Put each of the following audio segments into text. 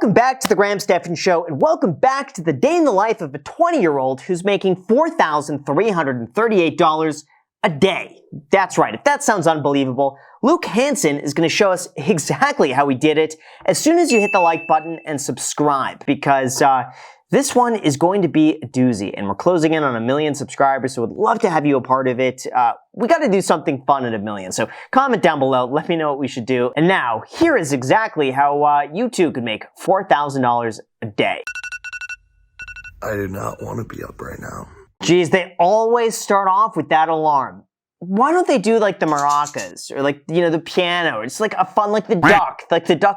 Welcome back to the Graham Stephan Show, and welcome back to the day in the life of a 20-year-old who's making $4,338 a day. That's right, if that sounds unbelievable, Luke Hanson is going to show us exactly how he did it as soon as you hit the like button and subscribe, because this one is going to be a doozy, and we're closing in on 1 million subscribers, so we'd love to have you a part of it. We got to do something fun at 1 million, so comment down below, let me know what we should do. And now, here is exactly how you too could make $4,000 a day. I do not want to be up right now. Geez, they always start off with that alarm. Why don't they do like the maracas or like, you know, the piano? It's like a fun, like the duck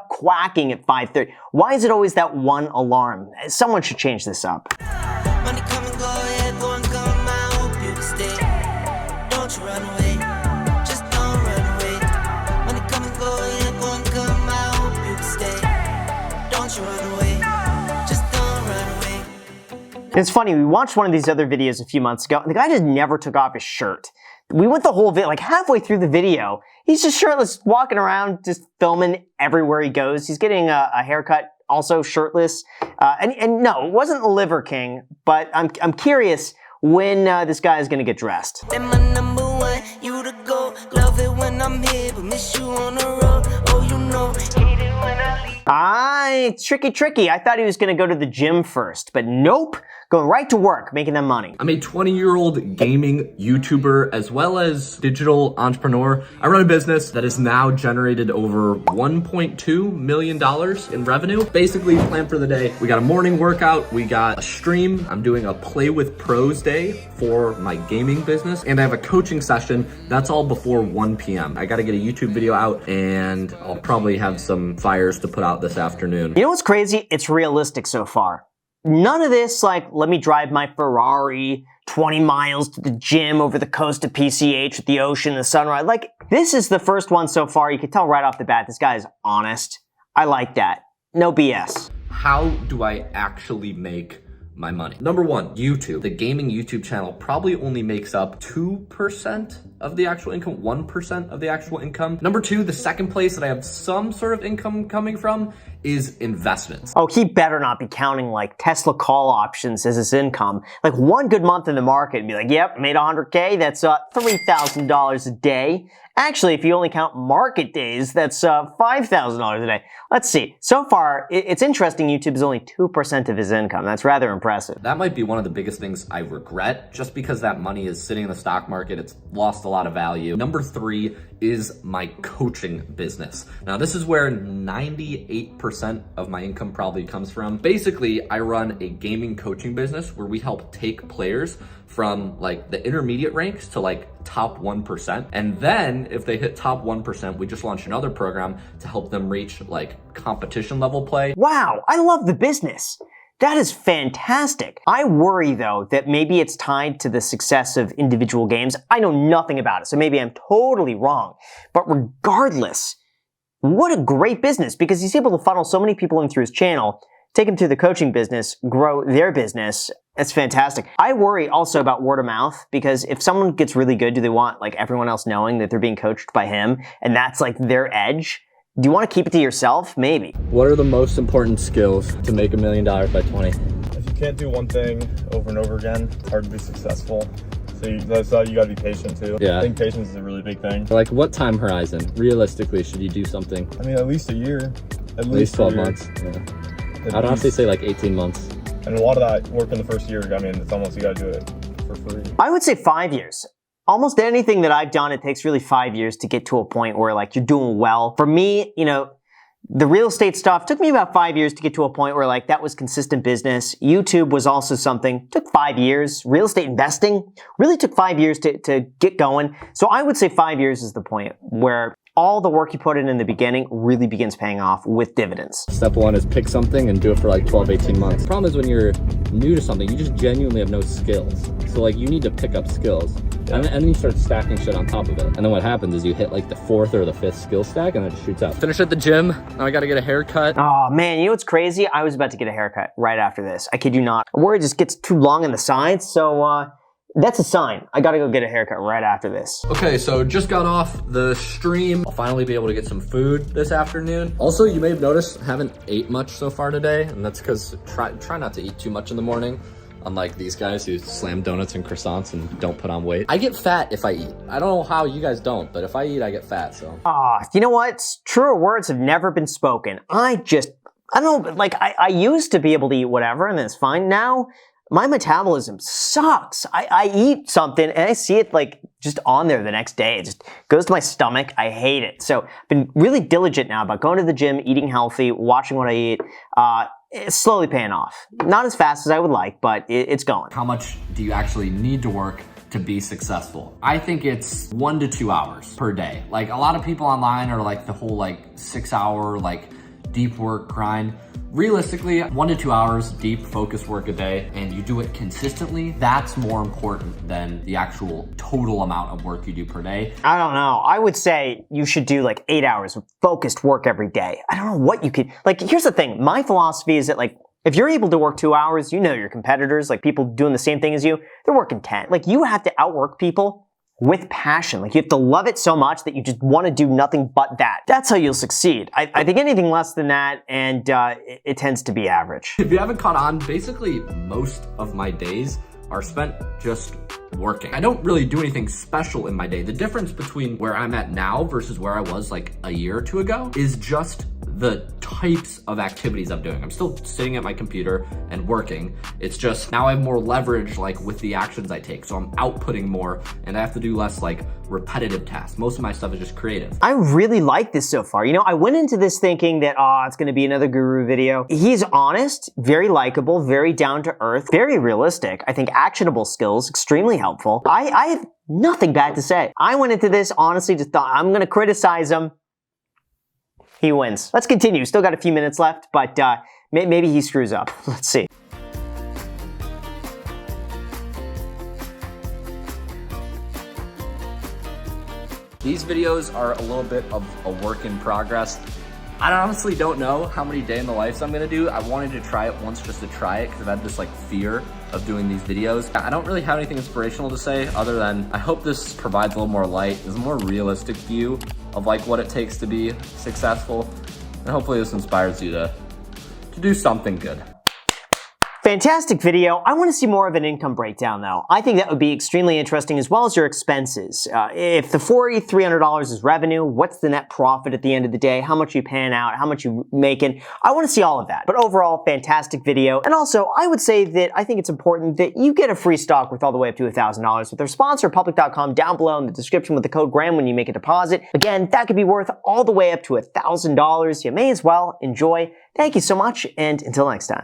quacking at 5:30. Why is it always that one alarm? Someone should change this up. Money come and go, yeah, go and come, I hope you stay. Don't you run away, just don't run away. Money come and go, yeah, go and come, I hope you stay. Don't you run away, just don't run away. It's funny, we watched one of these other videos a few months ago, and the guy just never took off his shirt. We went the whole video, like halfway through the video, he's just shirtless, walking around, just filming everywhere he goes. He's getting a haircut, also shirtless. And no, it wasn't the Liver King, but I'm curious when this guy is gonna get dressed. Then my number one, you to go. Love it when I'm here, but miss you on the road. Oh, you know, hate it when I leave. Tricky. I thought he was gonna go to the gym first, but nope. Going right to work, making them money. I'm a 20-year-old gaming YouTuber as well as digital entrepreneur. I run a business that has now generated over $1.2 million in revenue. Basically, plan for the day. We got a morning workout, we got a stream. I'm doing a Play with Pros day for my gaming business, and I have a coaching session. That's all before 1 p.m. I gotta get a YouTube video out, and I'll probably have some fires to put out this afternoon. You know what's crazy? It's realistic so far. None of this, like, let me drive my Ferrari 20 miles to the gym over the coast of PCH with the ocean and the sunrise. Like, this is the first one so far. You can tell right off the bat, this guy is honest. I like that. No BS. How do I actually make my money? Number one, YouTube. The gaming YouTube channel probably only makes up 2% of the actual income, 1% of the actual income. Number two, the second place that I have some sort of income coming from is investments. Oh, he better not be counting like Tesla call options as his income. Like one good month in the market and be like, yep, made 100K, that's $3,000 a day. Actually, if you only count market days, that's $5,000 a day. Let's see. So far, it's interesting YouTube is only 2% of his income. That's rather impressive. That might be one of the biggest things I regret, just because that money is sitting in the stock market. It's lost a lot of value. Number three is my coaching business. Now, this is where 98% of my income probably comes from. Basically, I run a gaming coaching business where we help take players from like the intermediate ranks to like top 1%. And then if they hit top 1%, we just launched another program to help them reach like competition level play. Wow, I love the business. That is fantastic. I worry though that maybe it's tied to the success of individual games. I know nothing about it, so maybe I'm totally wrong. But regardless, what a great business, because he's able to funnel so many people in through his channel, take them through the coaching business, grow their business. That's fantastic. I worry also about word of mouth, because if someone gets really good, do they want like everyone else knowing that they're being coached by him and that's like their edge? Do you want to keep it to yourself? Maybe. What are the most important skills to make $1 million by 20? If you can't do one thing over and over again, it's hard to be successful. So that's you got to be patient too. Yeah. I think patience is a really big thing. Like what time horizon, realistically, should you do something? I mean, at least a year. At least 12 months. Yeah. I'd honestly say like 18 months. And a lot of that work in the first year, I mean, it's almost you got to do it for free. I would say 5 years. Almost anything that I've done, it takes really 5 years to get to a point where like you're doing well. For me, you know, the real estate stuff took me about 5 years to get to a point where like that was consistent business. YouTube was also something, took 5 years. Real estate investing really took 5 years to get going. So I would say 5 years is the point where all the work you put in the beginning really begins paying off with dividends. Step one is pick something and do it for like 12, 18 months. The problem is when you're new to something, you just genuinely have no skills. So like you need to pick up skills. And then you start stacking shit on top of it. And then what happens is you hit like the 4th or the 5th skill stack and it just shoots out. Finish at the gym, now I gotta get a haircut. Oh man, you know what's crazy? I was about to get a haircut right after this. I kid you not. I worry it just gets too long on the sides, so That's a sign. I gotta go get a haircut right after this. Okay, so just got off the stream. I'll finally be able to get some food this afternoon. Also, you may have noticed I haven't ate much so far today, and that's because try not to eat too much in the morning. Unlike these guys who slam donuts and croissants and don't put on weight. I get fat if I eat. I don't know how you guys don't, but if I eat, I get fat, so. You know what? Truer words have never been spoken. I don't know, like, I used to be able to eat whatever, and it's fine. Now, my metabolism sucks. I eat something, and I see it, like, just on there the next day. It just goes to my stomach. I hate it. So, I've been really diligent now about going to the gym, eating healthy, watching what I eat. It's slowly paying off. Not as fast as I would like, but it's going. How much do you actually need to work to be successful? I think it's 1 to 2 hours per day. Like, a lot of people online are like the whole like 6 hour, like deep work grind. Realistically, 1 to 2 hours deep focused work a day, and you do it consistently, that's more important than the actual total amount of work you do per day. I don't know. I would say you should do like 8 hours of focused work every day. I don't know what you could, like, here's the thing. My philosophy is that, like, if you're able to work 2 hours, you know your competitors, like people doing the same thing as you, they're working 10. Like, you have to outwork people with passion. Like, you have to love it so much that you just want to do nothing but that. That's how you'll succeed. I think anything less than that, and it tends to be average. If you haven't caught on, basically most of my days are spent just working. I don't really do anything special in my day. The difference between where I'm at now versus where I was like a year or two ago is just the types of activities I'm doing. I'm still sitting at my computer and working. It's just now I have more leverage like with the actions I take. So I'm outputting more and I have to do less like repetitive tasks. Most of my stuff is just creative. I really like this so far. You know, I went into this thinking that, it's gonna be another guru video. He's honest, very likable, very down to earth, very realistic. I think actionable skills, extremely helpful. I have nothing bad to say. I went into this honestly just thought, I'm gonna criticize him. He wins. Let's continue. Still got a few minutes left, but maybe he screws up. Let's see. These videos are a little bit of a work in progress. I honestly don't know how many day in the lives I'm gonna do. I wanted to try it once just to try it because I've had this like fear of doing these videos. I don't really have anything inspirational to say other than I hope this provides a little more light, is a more realistic view of like what it takes to be successful. And hopefully this inspires you to do something good. Fantastic video. I want to see more of an income breakdown though. I think that would be extremely interesting, as well as your expenses. If the $4,300 is revenue, what's the net profit at the end of the day? How much are you paying out? How much are you making? I want to see all of that. But overall, fantastic video. And also, I would say that I think it's important that you get a free stock worth all the way up to $1,000 with their sponsor, Public.com, down below in the description with the code GRAHAM when you make a deposit. Again, that could be worth all the way up to $1,000. You may as well enjoy. Thank you so much, and until next time.